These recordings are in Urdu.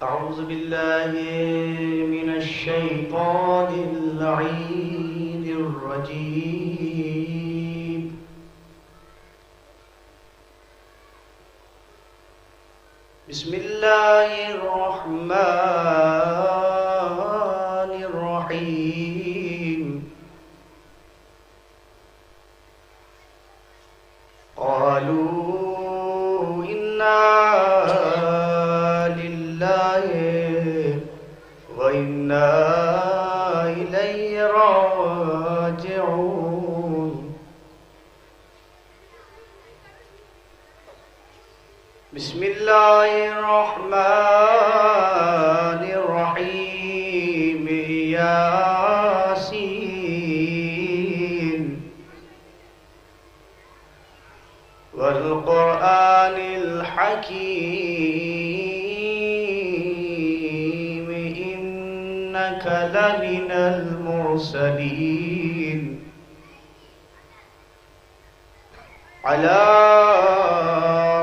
أعوذ بالله من الشيطان اللعين الرجيم. بسم الله الرحمن الرحيم. قالوا إنا لله وإنا إليه راجعون. بسم الله الرحمن الرحيم. ياسين والقرآن الحكيم إنك لمن المرسلين على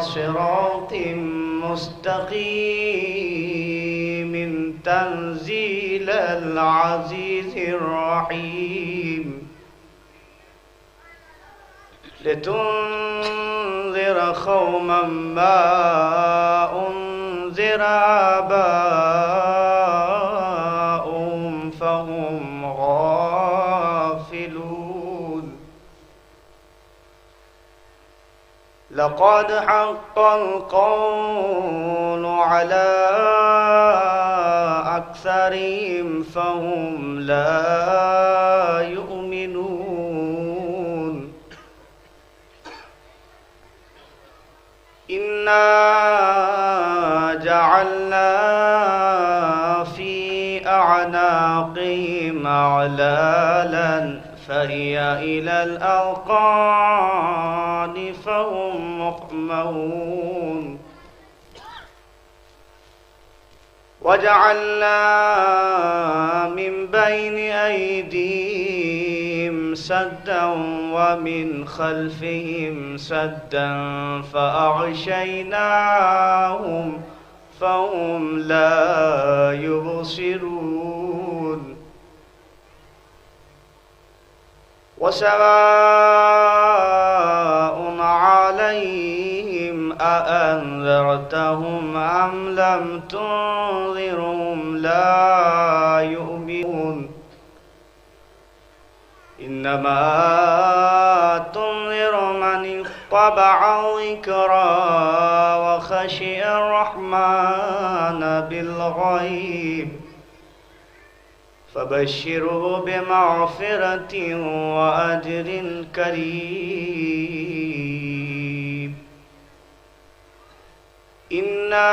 صراط مستقيم تنزيل العزيز الرحيم. لتنذر قوما ما أنذر آباؤهم فهم غافلون. لقد حق القول على أكثرهم فهم لا يؤمنون. إنا جعلنا في أعناقهم أغلالا فهي إلى الأذقان فهم مقمحون. وجعلنا من بين أيديهم سدا ومن خلفهم سدا فأغشيناهم فهم لا يبصرون. وسواء عليهم أأنذرتهم أم لم تنذرهم لا يؤمنون. إنما تنذر من اتبع الذكرى وخشي الرحمن بالغيب فبشره بمغفرة وأجر كريم. إنا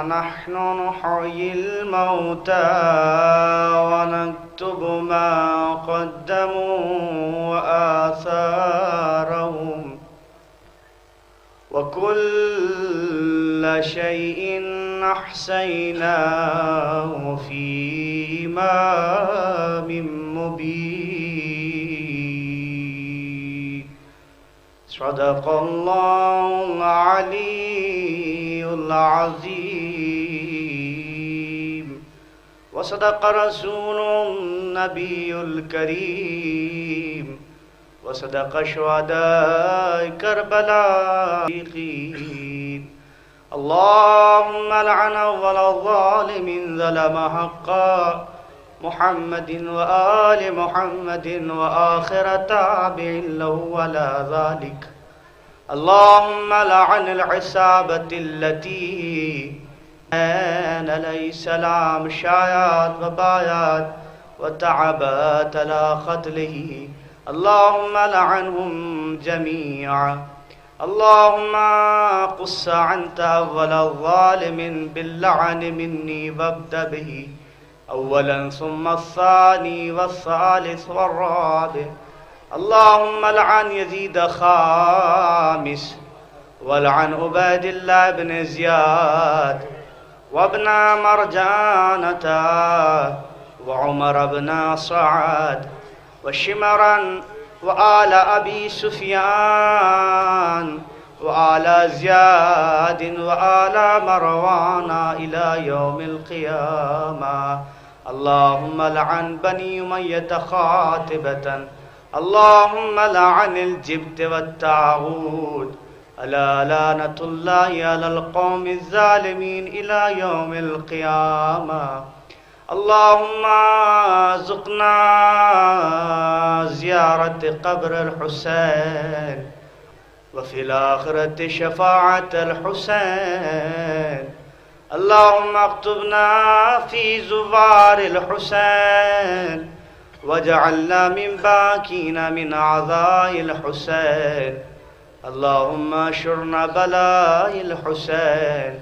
نحن نحيي الموتى ونكتب ما قدموا وآثارهم وكل شيء أحصيناه في إمام مبين. صدق الله العلي العظيم وصدق رسول النبي الكريم وصدق شهداء كربلاء. اللهم لعن أول الظالم ظلم حقا محمد وآل محمد وآخر تابع له ولا ذلك. اللهم لعن العصابة التي كان عليه السلام شايات وبايات وتعبات على قتله. اللهم لعنهم جميعا. اللهم قص عنت أول الظالم باللعن مني وابدأ به أولا ثم الثاني والثالث والرابع. اللهم لعن يزيد خامس ولعن عبيد الله بن زياد وابن مرجانة وعمر بن سعد وشمرا وآل أبي سفيان وآل زياد وآل مروان إلى يوم القيامة. اللهم لعن بني أمية خاتبة. اللهم لعن الجبت والطاغوت. ألا لعنة الله على القوم الظالمين إلى يوم القيامة. اللهم ارزقنا زيارة قبر الحسين وفي الآخرة شفاعة الحسين. اللهم اكتبنا في زوار الحسين واجعلنا من باكين من أعضاء الحسين. اللهم اشرنا بلاء الحسين.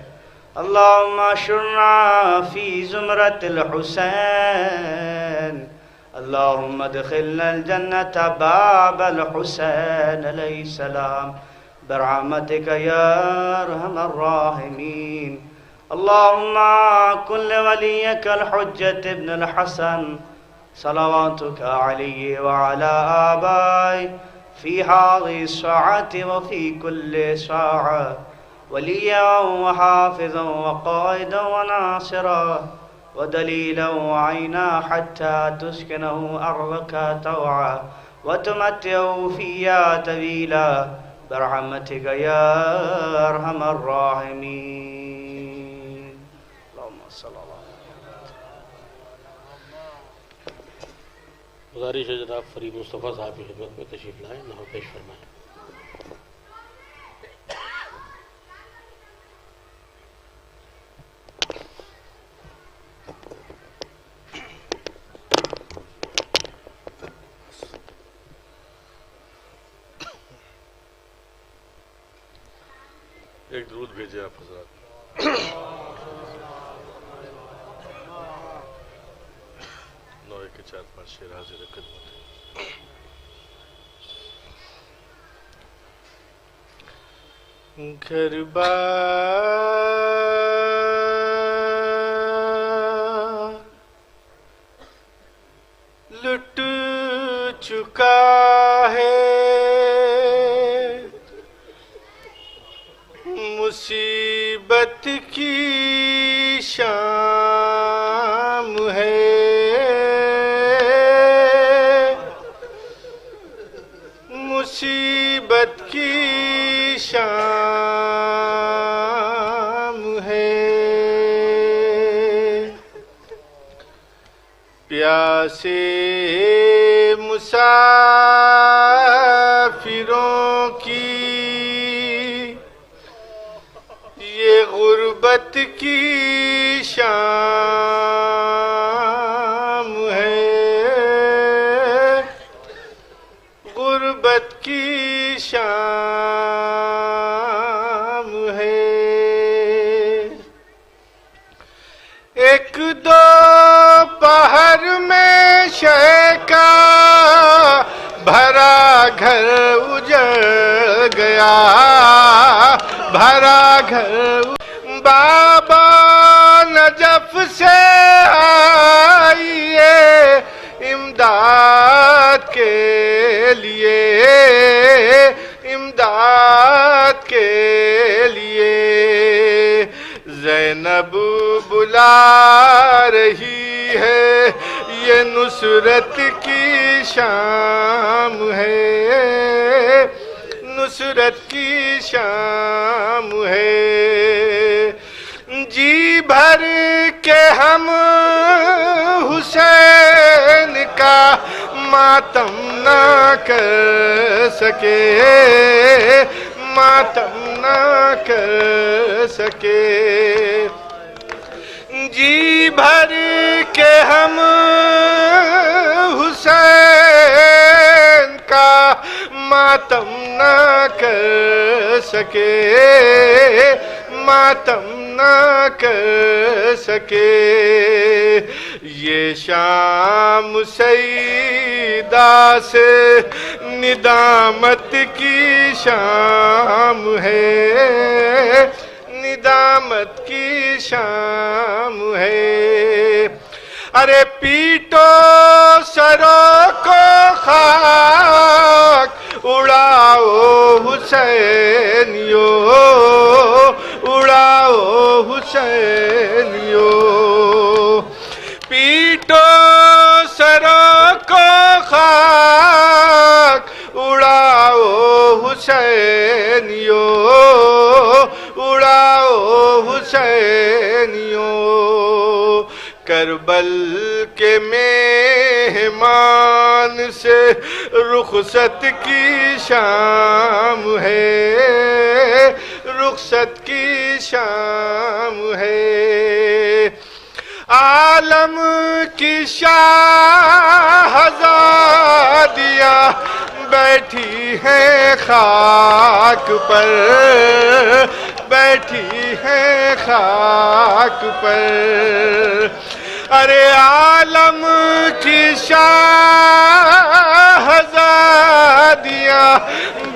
اللهم اشرنا في زمرة الحسين. اللهم ادخلنا الجنة باب الحسين عليه السلام برحمتك يا أرحم الراحمين. اللهم كن لوليك الحجة ابن الحسن صلواتك عليه وعلى آبائه في هذه الساعة وفي كل ساعة وليا وحافظا وقائدا وناصرا ودليلا وعينا حتى تسكنه أرضك طوعا وتمتعه فيها طويلا برحمتك يا أرحم الراحمين. اللهم صل على گزارش ہے جناب فرید مصطفیٰ صاحب کی خدمت میں تشریف لائیں، نحو پیش فرمائیں. ایک درود بھیجے آپ حضرات. نوے کے 4-5 شعر حاضر خدمت. گھر بار لٹ چکا ہے، مصیبت کی شام ہے، مصیبت کی شام ہے. پیاسے مسافروں کی یہ غربت کی شام ہے، غربت کی شام ہے. ایک دو پہر میں شے کا بھرا گھر اجڑ گیا، بھرا گھر. بابا نجف سے آئیے امداد کے لیے، امداد کے لیے. زینب بلا رہی ہے، یہ نصرت کی شام ہے، نصرت کی شام ہے. جی بھر کے ہم حسین کا ماتم نہ کر سکے، ماتم نہ کر سکے. جی بھر کے ہم حسین کا ماتم نہ کر سکے، ماتم نہ کر سکے. یہ شام سیدہ سے ندامت کی شام ہے، ندامت کی شام ہے. ارے پیٹو سروں کو خاک اڑاؤ حسینیو اڑاؤ حسینیو پیٹو سروں کو خاک اڑاؤ حسینیو اڑاؤ حسینیو کربل کے مہمان سے رخصت کی شام ہے رخصت کی شام ہے عالم کی شاہزادیاں بیٹھی ہیں خاک پر بیٹھی ہیں خاک پر ارے عالم کی شاہزادیاں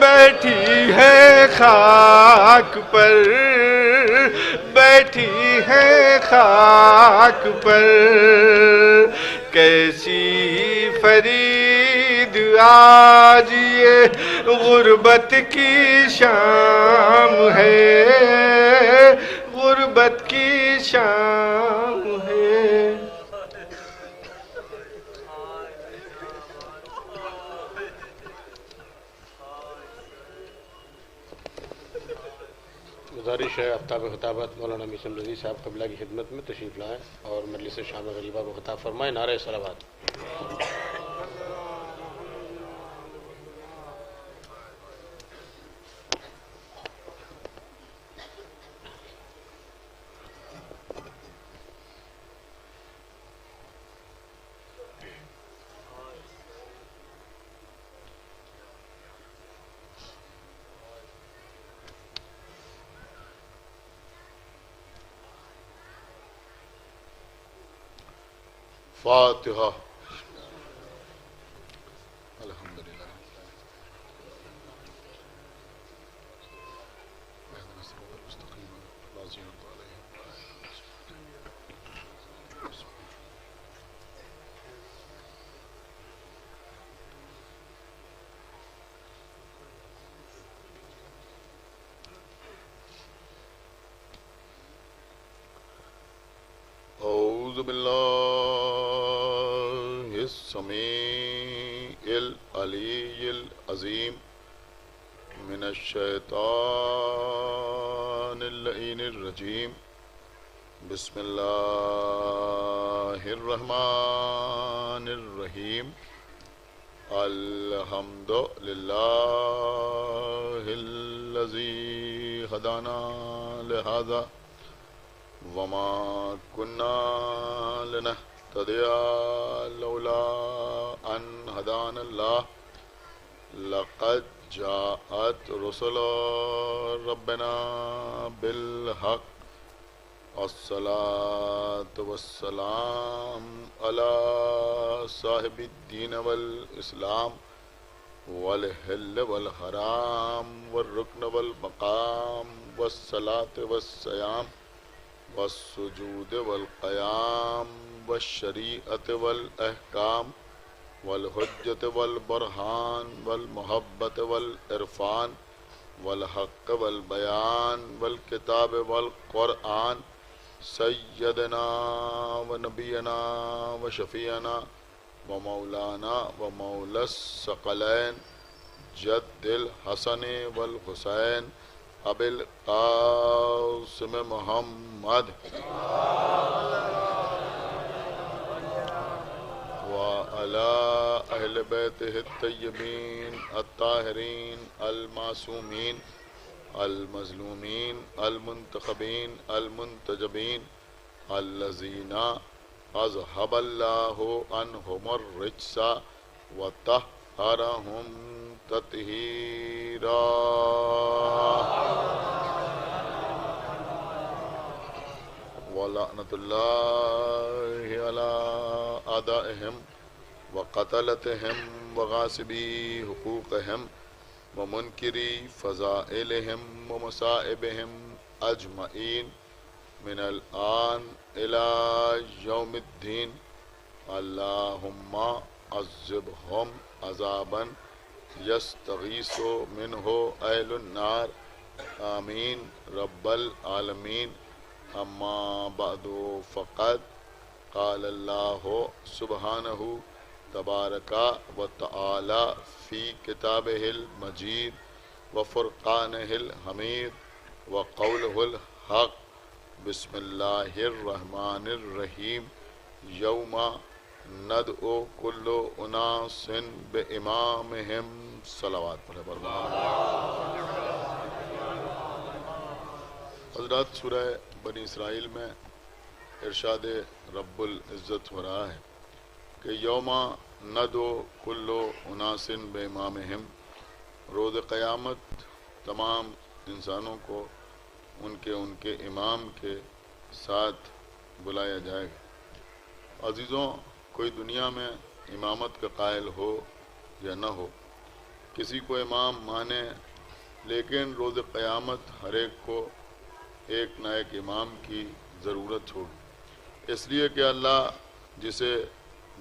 بیٹھی ہیں خاک پر بیٹھی ہیں خاک پر کیسی فرید آج یہ غربت کی شام ہے غربت کی شام ہے گزارش ہے آفتاب خطابت مولانا میثم رضی صاحب قبلہ کی خدمت میں تشریف لائیں اور مجلس شام غریبہ کو خطاب فرمائیں. نعرہ صلوات. فاتحہ. الحمدللہ. اعوذ باللہ السمیع العلی العظیم من الشیطان اللعین الرجیم بسم اللہ الرحمن الرحیم الحمد للہ الذی ہدانا لہذا وما كنا لنهتدي لولا أن هدانا الله لقد جاءت رسل ربنا بالحق الصلاة والسلام على صاحب الدين والإسلام والحل والحرام والركن والمقام والصلاة والصيام والسجود والقيام والشريعة والأحكام والحجة والبرهان والمحبة والعرفان والحق والبيان والكتاب والقرآن سيدنا ونبينا وشفيعنا ومولانا ومولى الثقلين جد الحسن والحسين ابی القاسم محمد وعلى اہل بیتہ الطیبین الطاہرین المعصومین المظلومین المنتخبین المنتجبین الذین اذهب اللہ عنہم الرجس وطہرہم تطہیرا. ولعنة الله على أعدائهم وقتلتهم وغاصبي حقوقهم ومنكري فضائلهم ومصائبهم أجمعين من الآن إلى يوم الدين. اللهم عذبهم عذابا یستغیث منہ اہل النار آمین رب العالمین اما بعد فقد قال اللہ سبحانہ تبارک و تعالی فی کتابہ المجید و فرقانہ الحمید و قولہ الحق بسم اللہ الرحمن الرحیم یوم ندعو کل اناس بامامہم صلوات پڑھے حضرات سورہ بنی اسرائیل میں ارشاد رب العزت ہو رہا ہے کہ یوم ندعو کل اناس بامامہم، روز قیامت تمام انسانوں کو ان کے امام کے ساتھ بلایا جائے گا۔ عزیزوں، کوئی دنیا میں امامت کا قائل ہو یا نہ ہو، کسی کو امام مانے، لیکن روز قیامت ہر ایک کو ایک نہ ایک امام کی ضرورت ہوگی، اس لیے کہ اللہ جسے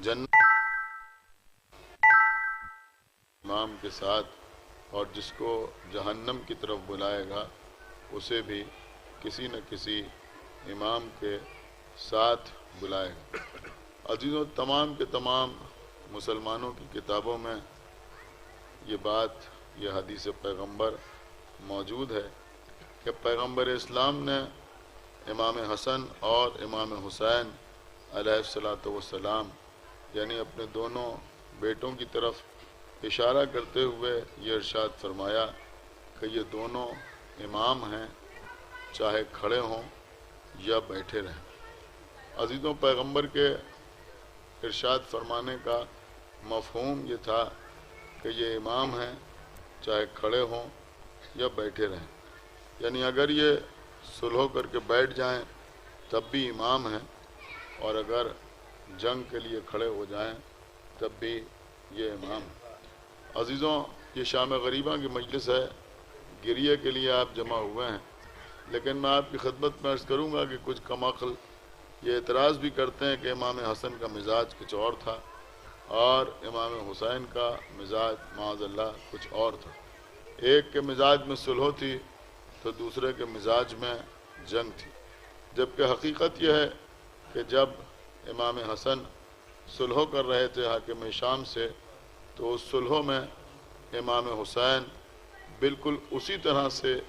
جنت امام کے ساتھ اور جس کو جہنم کی طرف بلائے گا اسے بھی کسی نہ کسی امام کے ساتھ بلائے گا۔ عزیزوں، تمام کے تمام مسلمانوں کی کتابوں میں یہ بات، یہ حدیث پیغمبر موجود ہے کہ پیغمبر اسلام نے امام حسن اور امام حسین علیہ الصلاۃ والسلام یعنی اپنے دونوں بیٹوں کی طرف اشارہ کرتے ہوئے یہ ارشاد فرمایا کہ یہ دونوں امام ہیں، چاہے کھڑے ہوں یا بیٹھے رہیں۔ عزیزوں، پیغمبر کے ارشاد فرمانے کا مفہوم یہ تھا کہ یہ امام ہیں، چاہے کھڑے ہوں یا بیٹھے رہیں، یعنی اگر یہ صلح کر کے بیٹھ جائیں تب بھی امام ہیں، اور اگر جنگ کے لیے کھڑے ہو جائیں تب بھی یہ امام ہیں۔ عزیزوں، یہ شام غریبہ کی مجلس ہے، گریے کے لیے آپ جمع ہوئے ہیں، لیکن میں آپ کی خدمت میں عرض کروں گا کہ کچھ کم عقل یہ اعتراض بھی کرتے ہیں کہ امام حسن کا مزاج کچھ اور تھا اور امام حسین کا مزاج معاذ اللہ کچھ اور تھا۔ ایک کے مزاج میں صلح تھی تو دوسرے کے مزاج میں جنگ تھی، جبکہ حقیقت یہ ہے کہ جب امام حسن صلح کر رہے تھے حاکم شام سے تو اس صلح میں امام حسین بالکل اسی طرح سے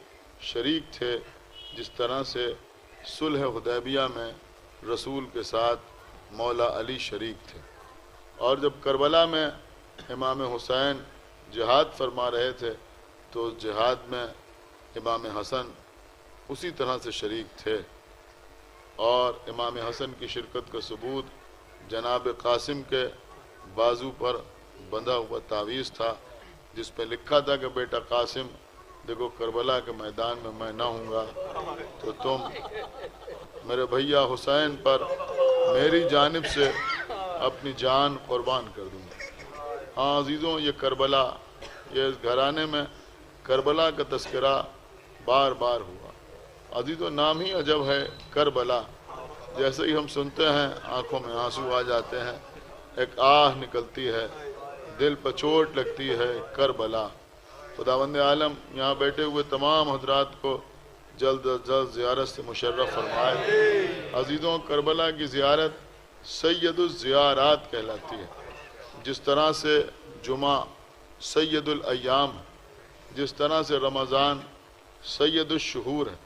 شریک تھے جس طرح سے صلح حدیبیہ میں رسول کے ساتھ مولا علی شریک تھے۔ اور جب کربلا میں امام حسین جہاد فرما رہے تھے تو اس جہاد میں امام حسن اسی طرح سے شریک تھے، اور امام حسن کی شرکت کا ثبوت جناب قاسم کے بازو پر بندھا ہوا تعویذ تھا جس پہ لکھا تھا کہ بیٹا قاسم دیکھو، کربلا کے میدان میں میں نہ ہوں گا تو تم میرے بھیا حسین پر میری جانب سے اپنی جان قربان کر دوں گا۔ ہاں عزیزوں، یہ کربلا، یہ اس گھرانے میں کربلا کا تذکرہ بار بار ہوا۔ عزیزوں، نام ہی عجب ہے کربلا، جیسے ہی ہم سنتے ہیں آنکھوں میں آنسو آ جاتے ہیں، ایک آہ نکلتی ہے، دل پر چوٹ لگتی ہے، کربلا۔ خداوند عالم یہاں بیٹھے ہوئے تمام حضرات کو جلد از جلد زیارت سے مشرف فرمائے۔ عزیزوں، کربلا کی زیارت سید الزیارات کہلاتی ہے، جس طرح سے جمعہ سید الایام ہے، جس طرح سے رمضان سید الشہور ہے،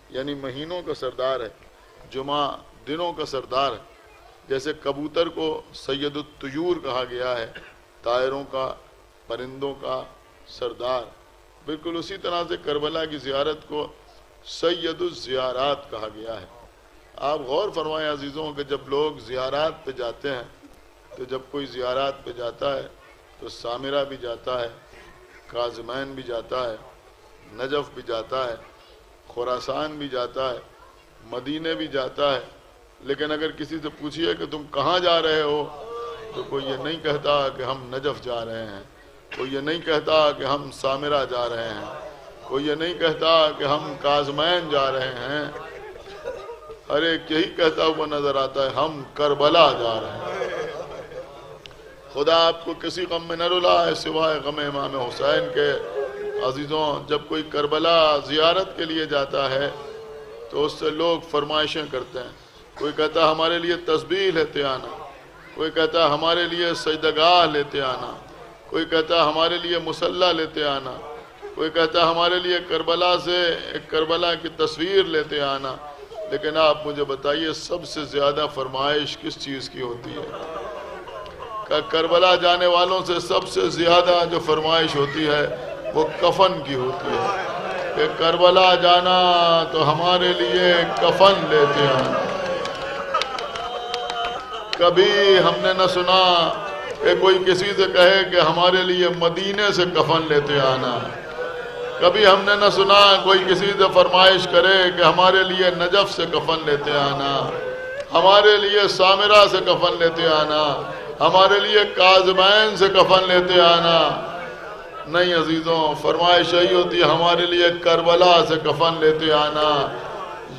یعنی مہینوں کا سردار ہے، جمعہ دنوں کا سردار ہے۔ جیسے کبوتر کو سید الطیور کہا گیا ہے، طائروں کا، پرندوں کا سردار، بالکل اسی طرح سے کربلا کی زیارت کو سید الزیارات کہا گیا ہے۔ آپ غور فرمائیں عزیزوں کہ جب لوگ زیارات پہ جاتے ہیں تو جب کوئی زیارات پہ جاتا ہے تو سامرہ بھی جاتا ہے، کاظمین بھی جاتا ہے، نجف بھی جاتا ہے، خراسان بھی جاتا ہے، مدینے بھی جاتا ہے، لیکن اگر کسی سے پوچھئے کہ تم کہاں جا رہے ہو تو کوئی یہ نہیں کہتا کہ ہم نجف جا رہے ہیں، کوئی یہ نہیں کہتا کہ ہم سامرہ جا رہے ہیں، کوئی یہ نہیں کہتا کہ ہم کاظمین جا رہے ہیں، ہر ایک یہی کہتا ہوا نظر آتا ہے ہم کربلا جا رہے ہیں۔ خدا آپ کو کسی غم میں نہ رلائے سوائے غم امام حسین کے۔ عزیزوں، جب کوئی کربلا زیارت کے لیے جاتا ہے تو اس سے لوگ فرمائشیں کرتے ہیں۔ کوئی کہتا ہے ہمارے لیے تسبیح لیتے آنا، کوئی کہتا ہے ہمارے لیے سجدگاہ لیتے آنا، کوئی کہتا ہے ہمارے لیے مصلی لیتے آنا، کوئی کہتا ہے ہمارے لیے کربلا سے ایک کربلا کی تصویر لیتے آنا۔ لیکن آپ مجھے بتائیے سب سے زیادہ فرمائش کس چیز کی ہوتی ہے؟ کہ کربلا جانے والوں سے سب سے زیادہ جو فرمائش ہوتی ہے وہ کفن کی ہوتی ہے کہ کربلا جانا تو ہمارے لیے کفن لیتے آنا۔ کبھی ہم نے نہ سنا کہ کوئی کسی سے کہے کہ ہمارے لیے مدینے سے کفن لیتے آنا۔ کبھی ہم نے نہ سنا کوئی کسی سے فرمائش کرے کہ ہمارے لیے نجف سے کفن لیتے آنا، ہمارے لیے سامرہ سے کفن لیتے آنا، ہمارے لیے کاظمین سے کفن لیتے آنا۔ نہیں عزیزوں، فرمائش یہی ہوتی ہے ہمارے لیے کربلا سے کفن لیتے آنا۔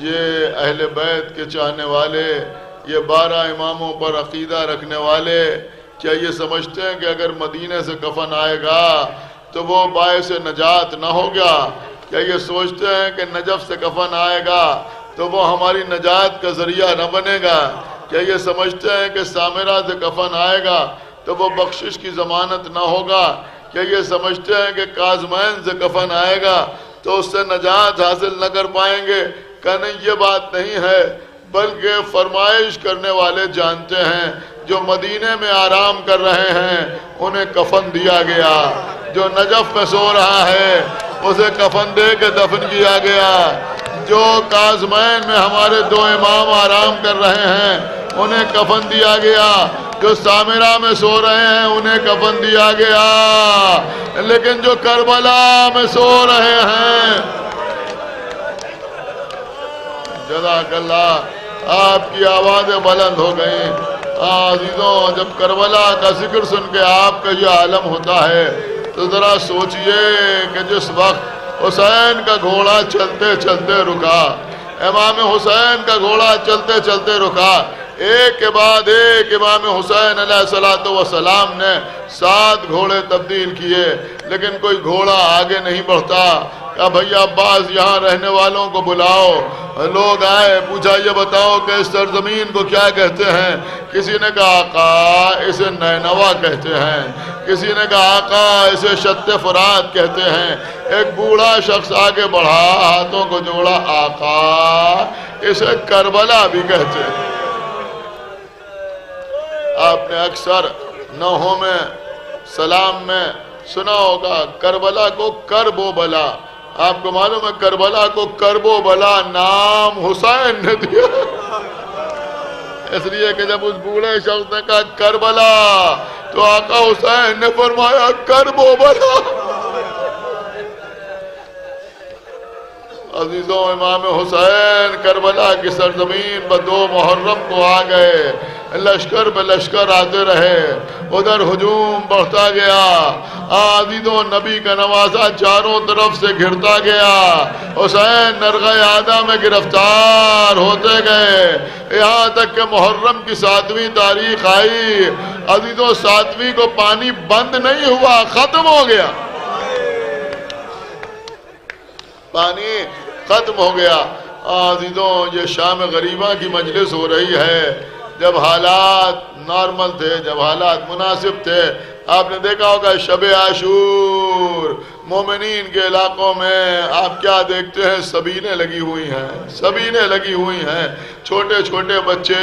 یہ اہل بیت کے چاہنے والے، یہ 12 اماموں پر عقیدہ رکھنے والے کیا یہ سمجھتے ہیں کہ اگر مدینے سے کفن آئے گا تو وہ باعث نجات نہ ہوگا؟ کیا یہ سوچتے ہیں کہ نجف سے کفن آئے گا تو وہ ہماری نجات کا ذریعہ نہ بنے گا؟ کیا یہ سمجھتے ہیں کہ سامرہ سے کفن آئے گا تو وہ بخشش کی ضمانت نہ ہوگا؟ کیا یہ سمجھتے ہیں کہ کاظمین سے کفن آئے گا تو اس سے نجات حاصل نہ کر پائیں گے؟ کہ نہیں، یہ بات نہیں ہے، بلکہ فرمائش کرنے والے جانتے ہیں جو مدینے میں آرام کر رہے ہیں انہیں کفن دیا گیا، جو نجف میں سو رہا ہے اسے کفن دے کے دفن کیا گیا، جو کاظمین میں ہمارے 2 امام آرام کر رہے ہیں انہیں کفن دیا گیا، جو سامرہ میں سو رہے ہیں انہیں کفن دیا گیا، لیکن جو کربلا میں سو رہے ہیں، جزاک اللہ، آپ کی آوازیں بلند ہو گئیں۔ عزیزوں، جب کربلا کا ذکر سن کے آپ کا یہ عالم ہوتا ہے تو ذرا سوچئے کہ جس وقت حسین کا گھوڑا چلتے چلتے رکا، امام حسین کا گھوڑا چلتے چلتے رکا، ایک کے بعد ایک امام حسین علیہ السلام نے 7 گھوڑے تبدیل کیے، لیکن کوئی گھوڑا آگے نہیں بڑھتا۔ کہا بھیا عباس یہاں رہنے والوں کو بلاؤ۔ لوگ آئے، پوچھا یہ بتاؤ کہ اس سرزمین کو کیا کہتے ہیں؟ کسی نے کہا آقا اسے نینوا کہتے ہیں، کسی نے کہا آقا اسے شط فرات کہتے ہیں۔ ایک بوڑھا شخص آگے بڑھا، ہاتھوں کو جوڑا، آقا اسے کربلا بھی کہتے ہیں۔ آپ نے اکثر نوحوں میں سلام میں سنا ہوگا کربلا کو کرب و بلا۔ آپ کو معلوم ہے کربلا کو کرب و بلا نام حسین نے دیا، اس لیے کہ جب اس بوڑھے شخص نے کہا کربلا تو آقا حسین نے فرمایا کرب و بلا۔ عزیزوں، امام حسین کربلا کی سرزمین پر 2 محرم کو آ گئے، لشکر پہ لشکر آتے رہے، ادھر ہجوم بڑھتا گیا۔ عزیزوں، نبی کا نوازا چاروں طرف سے گھرتا گیا، حسین نرغہ اعدہ میں گرفتار ہوتے گئے، یہاں تک کہ محرم کی 7ویں تاریخ آئی۔ عزیزوں، 7ویں کو پانی بند نہیں ہوا، ختم ہو گیا، پانی ختم ہو گیا۔ عزیزوں، یہ شام غریبہ کی مجلس ہو رہی ہے، جب حالات نارمل تھے، جب حالات مناسب تھے۔ آپ نے دیکھا ہوگا شب عاشور مومنین کے علاقوں میں آپ کیا دیکھتے ہیں؟ سبیلیں لگی ہوئی ہیں، سبیلیں لگی ہوئی ہیں، چھوٹے چھوٹے بچے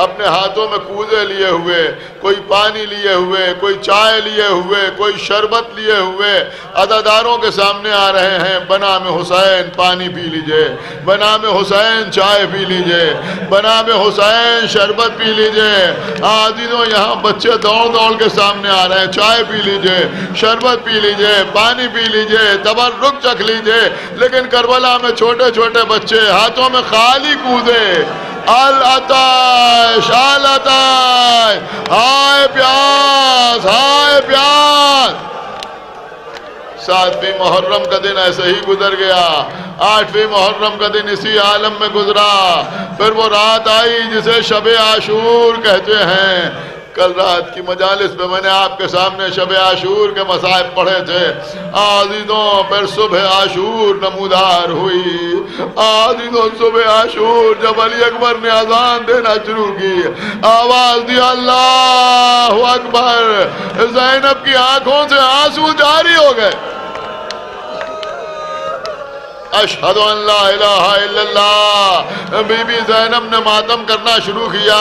اپنے ہاتھوں میں کوزے لیے ہوئے، کوئی پانی لیے ہوئے، کوئی چائے لیے ہوئے، کوئی شربت لیے ہوئے عزاداروں کے سامنے آ رہے ہیں۔ بنام حسین پانی پی لیجئے، بنام حسین چائے پی لیجئے، بنام حسین شربت پی لیجئے۔ عزیزوں، یہاں بچے دوڑ دوڑ کے سامنے آ رہے ہیں، چائے پی لیجئے، شربت پی لیجئے، پانی پی لیجئے، تبرک چکھ لیجئے، لیکن کربلا میں چھوٹے چھوٹے بچے ہاتھوں میں خالی کوزے، العطش العطش، ہائے پیاس ہائے پیاس۔ 7ویں محرم کا دن ایسے ہی گزر گیا، 8ویں محرم کا دن اسی عالم میں گزرا، پھر وہ رات آئی جسے شب عاشور کہتے ہیں۔ کل رات کی مجالس میں میں نے آپ کے سامنے شب عاشور کے مصائب پڑھے تھے. عزیزوں پھر صبح عاشور نمودار ہوئی. عزیزوں صبح عاشور جب علی اکبر نے اذان دینا شروع کی, آواز دی اللہ اکبر, زینب کی آنکھوں سے آنسو جاری ہو گئے. اشہد ان لا الہ الا اللہ. بی بی زینب نے ماتم کرنا شروع کیا.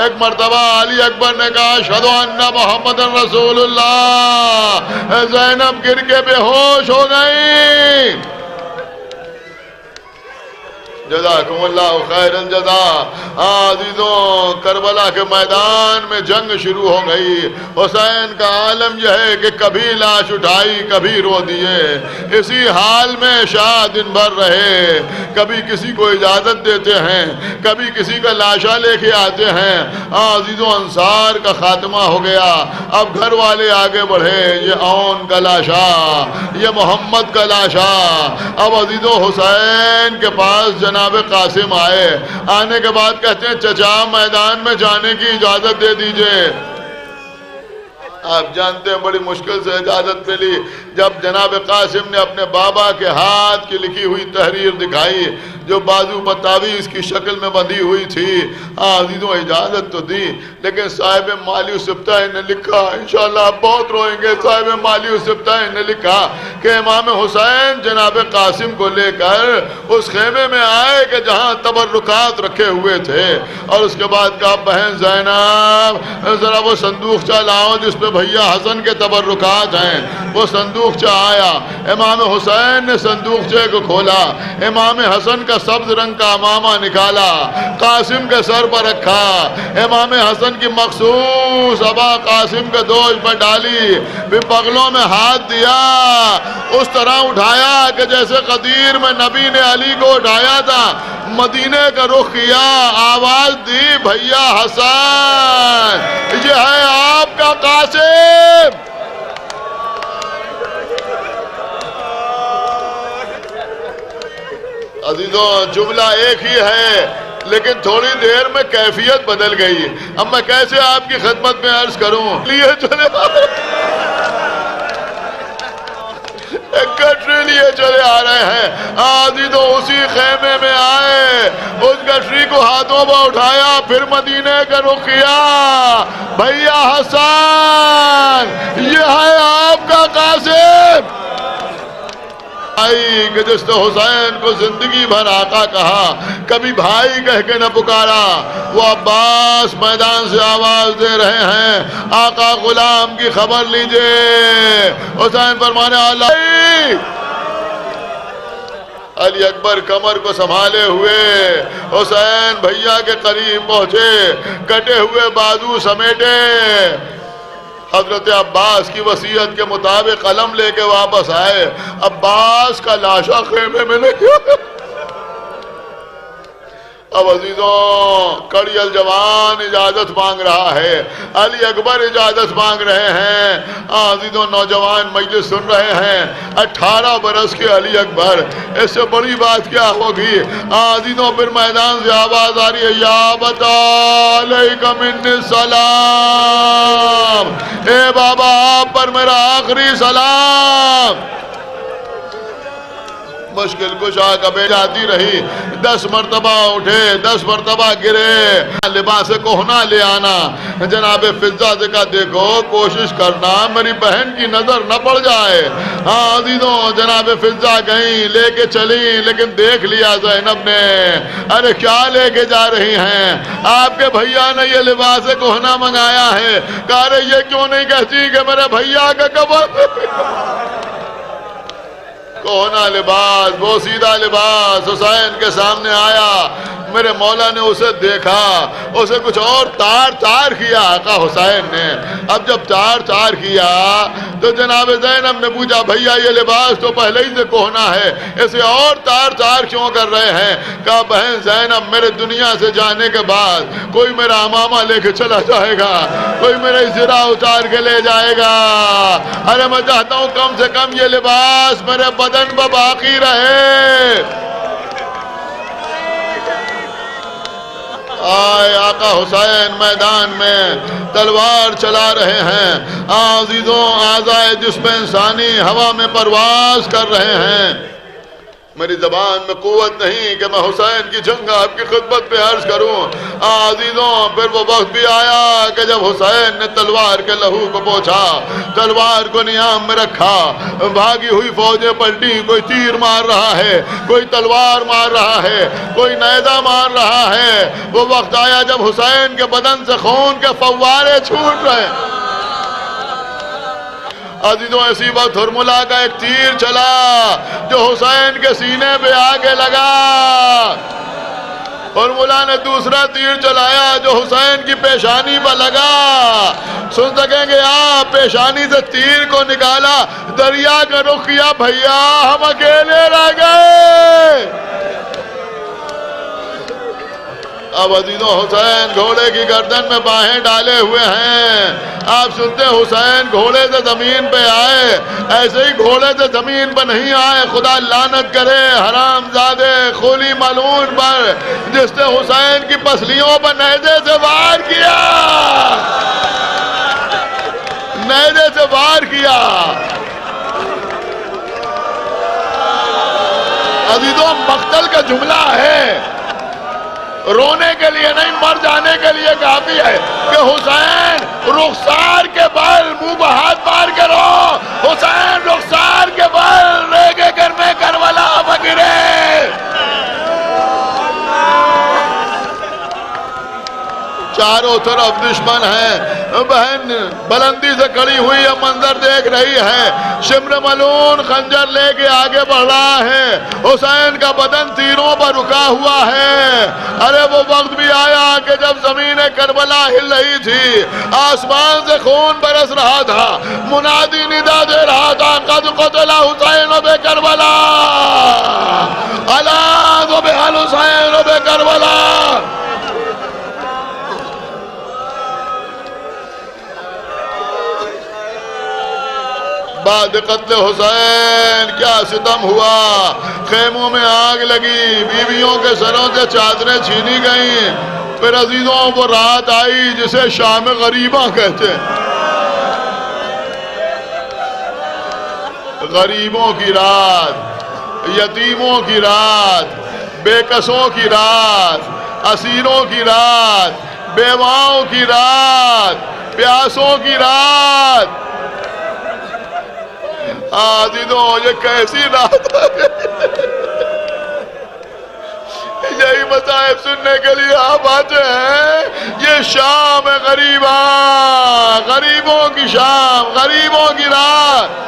ایک مرتبہ علی اکبر نے کہا اشہد ان محمد رسول اللہ. زینب گر کے بے ہوش ہو گئی. جزاکم اللہ خیر الجزا. عزیزوں کربلا کے میدان میں جنگ شروع ہو گئی. حسین کا عالم یہ ہے کہ کبھی لاش اٹھائی کبھی رو دیے. اسی حال میں شاہ دن بھر رہے. کبھی کسی کو اجازت دیتے ہیں, کبھی کسی کا لاشا لے کے آتے ہیں. عزیزوں انصار کا خاتمہ ہو گیا. اب گھر والے آگے بڑھے, یہ اون کا لاشا, یہ محمد کا لاشا. اب عزیزوں حسین کے پاس جناب قاسم آئے. آنے کے بعد کہتے ہیں چچا میدان میں جانے کی اجازت دے دیجئے. آپ جانتے ہیں بڑی مشکل سے اجازت ملی. جب جناب قاسم نے اپنے بابا کے ہاتھ کی لکھی ہوئی تحریر دکھائی جو بازو پر تعویذ کی شکل میں بندھی ہوئی تھی, عزیزوں اجازت تو دی, لیکن صاحب مالی سبتائی نے لکھا, انشاءاللہ آپ بہت روئیں گے, صاحب مالی سبتائی نے لکھا کہ امام حسین جناب قاسم کو لے کر اس خیمے میں آئے کہ جہاں تبرکات رکھے ہوئے تھے, اور اس کے بعد کہا بہن زینب ذرا وہ صندوق لاؤ جس پہ بھیا حسن کے تبرکات ہیں. وہ صندوق آیا. امام حسین نے صندوق کو کھولا, امام حسن کا سبز رنگ کا امامہ نکالا, قاسم کے سر پر رکھا. امام حسن کی مخصوص ابا قاسم کے دوش پر ڈالی, پھر بغلوں میں ہاتھ دیا, اس طرح اٹھایا کہ جیسے قدیر میں نبی نے علی کو اٹھایا تھا. مدینے کا رخ کیا, آواز دی بھیا حسن یہ ہے آپ کا قاسم. عزیزوں جملہ ایک ہی ہے لیکن تھوڑی دیر میں کیفیت بدل گئی. اب میں کیسے آپ کی خدمت میں عرض کروں. لیے چلے ایک گٹری لیے چلے آ رہے ہیں. عزیزوں اسی خیمے میں آئے, اس گٹری کو ہاتھوں میں اٹھایا, پھر مدینے کا رخ کیا. بھیا حسن یہ ہے آپ کا قاسم. بھائی کہ جس نے حسین کو زندگی بھر آقا کہا, کبھی بھائی کہہ کے نہ پکارا. وہ عباس میدان سے آواز دے رہے ہیں آقا غلام کی خبر لیجئے. حسین فرمانے علی اکبر کمر کو سنبھالے ہوئے حسین بھیا کے قریب پہنچے, کٹے ہوئے بازو سمیٹے. حضرت عباس کی وصیت کے مطابق قلم لے کے واپس آئے. عباس کا لاشا خیمے میں نہیں. اب عزیزوں کڑی الجوان اجازت مانگ رہا ہے, علی اکبر اجازت مانگ رہے ہیں. عزیزوں نوجوان مجلس سن رہے ہیں, 18 برس کے علی اکبر, اس سے بڑی بات کیا ہوگی. عزیزوں پھر میدان سے آواز آ رہی ہے یا بتا علیکم منی السلام, اے بابا آپ پر میرا آخری سلام. مشکل کشا کبھی جاتی رہی, 10 مرتبہ اٹھے 10 مرتبہ گرے. لباس کہنا لے آنا. جناب فضہ سے کہا دیکھو کوشش کرنا میری بہن کی نظر نہ پڑ جائے. عزیزوں جناب فضہ گئیں لے کے چلی, لیکن دیکھ لیا زینب نے, ارے کیا لے کے جا رہی ہیں, آپ کے بھیا نے یہ لباس کہنا منگایا ہے. کہا ارے یہ کیوں نہیں کہتی کہ میرے بھیا کا کپڑا کونا لباس, وہ سیدھا لباس حسین کے سامنے آیا. میرے مولا نے اسے دیکھا, اسے کچھ اور تار کیا آقا حسین نے. اب جب تار کیا تو جناب زینب نے پوچھا بھیا یہ لباس تو پہلے ہی سے کوہنا ہے, اسے اور تار کیوں کر رہے ہیں. کہا بہن زینب میرے دنیا سے جانے کے بعد کوئی میرا امامہ لے کے چلا جائے گا, کوئی میرا زرہ اتار کے لے جائے گا. ارے میں چاہتا ہوں کم سے کم یہ لباس میرے بدن پر باقی رہے. آئے آقا حسین میدان میں تلوار چلا رہے ہیں، عزیزوں اعضائے جسم انسانی ہوا میں پرواز کر رہے ہیں۔ میری زبان میں قوت نہیں کہ میں حسین کی جنگ آپ کی خدمت پہ عرض کروں۔ عزیزوں پھر وہ وقت بھی آیا کہ جب حسین نے تلوار کے لہو کو پوچھا، تلوار کو نیام میں رکھا، بھاگی ہوئی فوجیں پلٹی، کوئی تیر مار رہا ہے، کوئی تلوار مار رہا ہے، کوئی نیزہ مار رہا ہے۔ وہ وقت آیا جب حسین کے بدن سے خون کے فوارے چھوٹ رہے ہیں۔ عزیزوں اسی وقت ہرملا کا ایک تیر چلا جو حسین کے سینے پہ آگے لگا، ہرملا نے دوسرا تیر چلایا جو حسین کی پیشانی پر لگا۔ سن سکیں گے آپ، پیشانی سے تیر کو نکالا، دریا کا رخ کیا، بھیا ہم اکیلے رہ گئے۔ اب عزیزوں حسین گھوڑے کی گردن میں باہیں ڈالے ہوئے ہیں۔ آپ سنتے حسین گھوڑے سے زمین پہ آئے، ایسے ہی گھوڑے سے زمین پہ نہیں آئے، خدا لعنت کرے حرام زادے خولی ملعون پر جس نے حسین کی پسلیوں پر نیزے سے وار کیا، نیزے سے وار کیا۔ عزیزوں مقتل کا جملہ ہے، رونے کے لیے نہیں، مر جانے کے لیے کافی ہے کہ حسین رخسار کے بل، منہ کو ہاتھ مار کے رو، حسین رخسار کے بل ریگے گھر میں کربلا بگرے۔ چاروں طرف دشمن ہیں، بہن بلندی سے کھڑی ہوئی ہے، منظر دیکھ رہی ہے، شمر ملعون خنجر لے کے آگے بڑھ رہا ہے، حسین کا بدن تیروں پر رکا ہوا ہے۔ ارے وہ وقت بھی آیا کہ جب زمین کربلا ہل رہی تھی، آسمان سے خون برس رہا تھا، منادی ندا دے رہا تھا، قد قتل حسین بے کربلا، الا ذبح الحسین بے کربلا۔ بعد قتل حسین کیا ستم ہوا، خیموں میں آگ لگی، بیویوں کے سروں سے چادریں چھینی گئیں۔ پھر عزیزوں وہ رات آئی جسے شام غریبہ کہتے ہیں، غریبوں کی رات، یتیموں کی رات، بے کسوں کی رات، اسیروں کی رات، بیواؤں کی رات، پیاسوں کی رات۔ عزیزوں یہ کیسی رات ہے، یہی مصائب سننے کے لیے آپ آتے ہیں۔ یہ شام غریبہ، غریبوں کی شام، غریبوں کی رات۔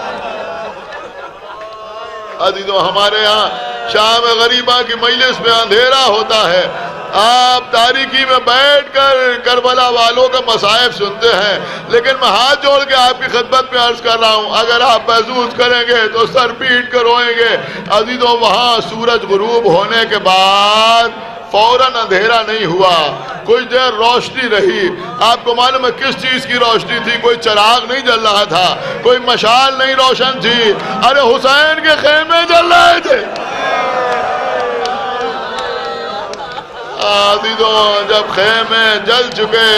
عزیزوں ہمارے ہاں شام غریبہ کی مجلس میں اندھیرا ہوتا ہے، آپ تاریکی میں بیٹھ کر کربلا والوں کا مصائب سنتے ہیں، لیکن میں ہاتھ جوڑ کے آپ کی خدمت میں عرض کر رہا ہوں، اگر آپ محسوس کریں گے تو سر پیٹ کر روئیں گے۔ عزیزوں وہاں سورج غروب ہونے کے بعد فوراً اندھیرا نہیں ہوا، کچھ دیر روشنی رہی۔ آپ کو معلوم ہے کس چیز کی روشنی تھی؟ کوئی چراغ نہیں جل رہا تھا، کوئی مشال نہیں روشن تھی، ارے حسین کے خیمے جل رہے تھے۔ عزیزوں جب خیمے جل چکے،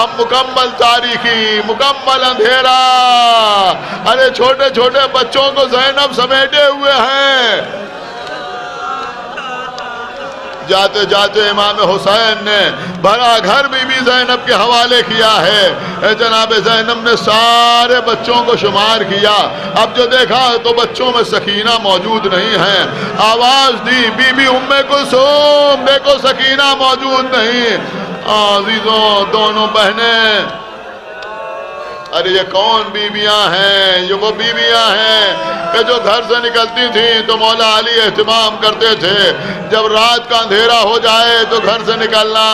اب مکمل تاریکی، مکمل اندھیرا، ارے چھوٹے چھوٹے بچوں کو زینب سمیٹے ہوئے ہیں۔ جاتے جاتے امام حسین نے بھرا گھر بی بی زینب کے حوالے کیا ہے۔ جناب زینب نے سارے بچوں کو شمار کیا، اب جو دیکھا تو بچوں میں سکینہ موجود نہیں ہے۔ آواز دی بی بی ام کلثوم، دیکھو سکینہ موجود نہیں۔ عزیزوں دونوں بہنیں، ارے یہ کون بیویاں ہیں؟ یہ وہ بیویاں ہیں کہ جو گھر سے نکلتی تھیں تو مولا علی اہتمام کرتے تھے، جب رات کا اندھیرا ہو جائے تو گھر سے نکلنا،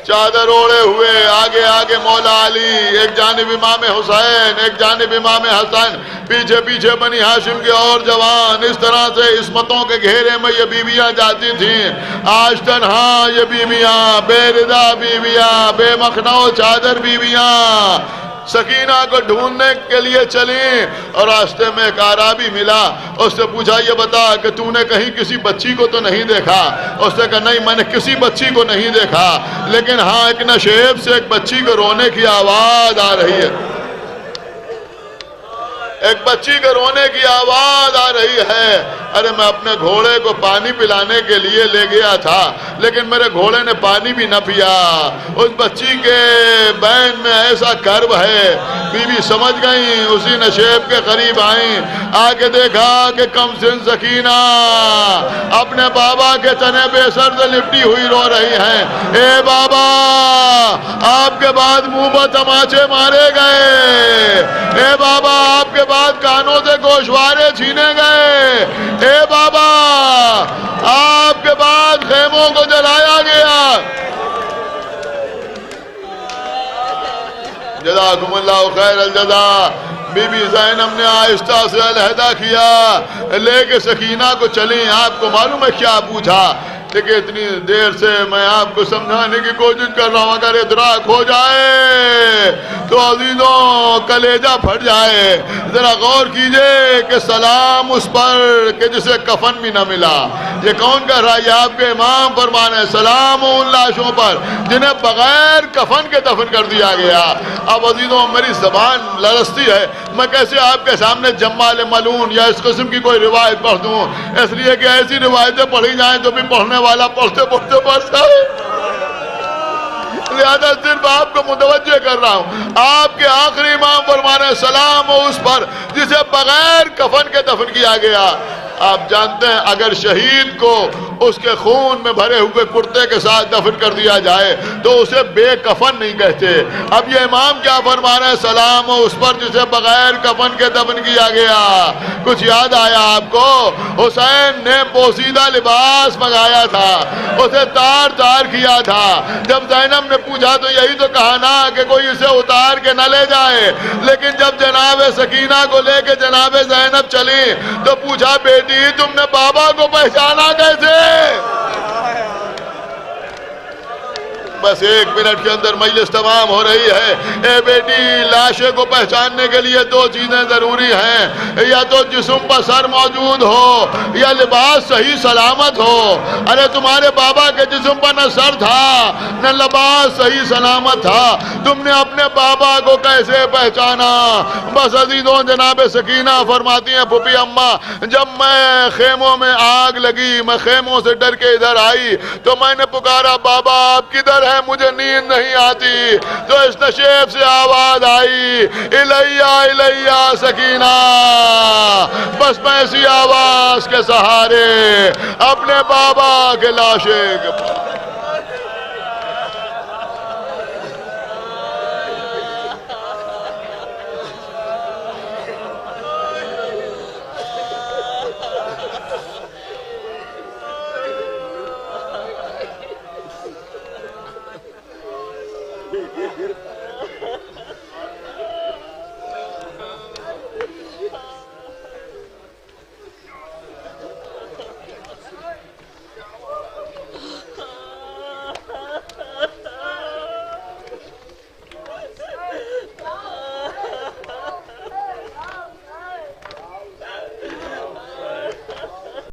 چادر اوڑے ہوئے آگے آگے مولا علی، ایک جانب امام حسین، ایک جانب امام حسن، پیچھے پیچھے بنی ہاشم کے اور جوان، اس طرح سے عصمتوں کے گھیرے میں یہ بیویاں جاتی تھیں۔ آج تنہا یہ بیویاں، بے رضا بیویاں، بے مخنہ و چادر بیویاں، سکینہ کو ڈھونڈنے کے لیے چلی اور راستے میں ایک اعرابی ملا. اس سے پوچھا یہ بتا کہ تو نے کہیں کسی بچی کو تو نہیں دیکھا؟ اس نے کہا نہیں میں نے کسی بچی کو نہیں دیکھا، لیکن ہاں ایک نشیب سے ایک بچی کو رونے کی آواز آ رہی ہے، ایک بچی کے رونے کی آواز آ رہی ہے. ارے میں اپنے گھوڑے کو پانی پلانے کے لیے لے گیا تھا، لیکن میرے گھوڑے نے پانی بھی نہ پیا. اس بچی کے بین میں ایسا کرب ہے. بیوی سمجھ گئی، اسی نشیب کے قریب آئیں، آ کے دیکھا کہ کم سن سکینہ اپنے بابا کے تنے بے سر سے لپٹی ہوئی رو رہی ہیں. اے بابا آپ کے بعد منہ پر تماچے مارے گئے، اے بابا آپ کے بعد کانوں سے گوشوارے چھینے گئے، اے بابا آپ کے بعد خیموں کو جلایا گیا. جزاکم اللہ خیر الجزا. بی بی زینب نے آہستہ سے علیحدہ کیا، لے کے سکینہ کو چلیں. آپ کو معلوم ہے کیا پوچھا؟ کہ اتنی دیر سے میں آپ کو سمجھانے کی کوشش کر رہا ہوں، اگر ادراک ہو جائے تو عزیزوں کلیجہ پھٹ جائے. ذرا غور کیجئے کہ سلام اس پر کہ جسے کفن بھی نہ ملا. یہ کون کہہ رہا ہے؟ یہ آپ کے امام فرمانے ہیں سلام ان لاشوں پر جنہیں بغیر کفن کے دفن کر دیا گیا. اب عزیزوں میری زبان لرزتی ہے، میں کیسے آپ کے سامنے جمال ملون یا اس قسم کی کوئی روایت پڑھ دوں، اس لیے کہ ایسی روایتیں پڑھی جائیں تو بھی پڑھنے والا پڑھتے پڑھتے پڑھتا ہے. لہذا صرف آپ کو متوجہ کر رہا ہوں. آپ کے آخری امام فرمانے سلام ہو اس پر جسے بغیر کفن کے دفن کیا گیا. آپ جانتے ہیں اگر شہید کو اس کے خون میں بھرے ہوئے کرتے کے ساتھ دفن کر دیا جائے تو اسے بے کفن نہیں کہتے. اب یہ امام کیا فرما رہے ہیں؟ سلام ہو اس پر جسے بغیر کفن کے دفن کیا گیا. کچھ یاد آیا آپ کو؟ حسین نے پوسیدہ لباس منگایا تھا، اسے تار تار کیا تھا. جب زینب نے پوچھا تو یہی تو کہا نا کہ کوئی اسے اتار کے نہ لے جائے، لیکن جب جناب سکینہ کو لے کے جناب زینب چلی تو پوچھا بیٹی تم نے بابا کو پہچانا کیسے؟ بس 1 منٹ کے اندر مجلس تمام ہو رہی ہے. اے بیٹی لاشے کو پہچاننے کے لیے 2 چیزیں ضروری ہیں، یا تو جسم پر سر موجود ہو یا لباس صحیح سلامت ہو. ارے تمہارے بابا کے جسم پر نہ سر تھا نہ لباس صحیح سلامت تھا، تم نے اپنے بابا کو کیسے پہچانا؟ بس عزیزوں جناب سکینہ فرماتی ہیں پھوپھی اماں جب میں خیموں میں آگ لگی، میں خیموں سے ڈر کے ادھر آئی تو میں نے پکارا بابا آپ کدھر ہے؟ مجھے نیند نہیں آتی. تو اس نشیب سے آواز آئی الیہ الیہ سکینہ. بس میں اسی آواز کے سہارے اپنے بابا کے لاشے کے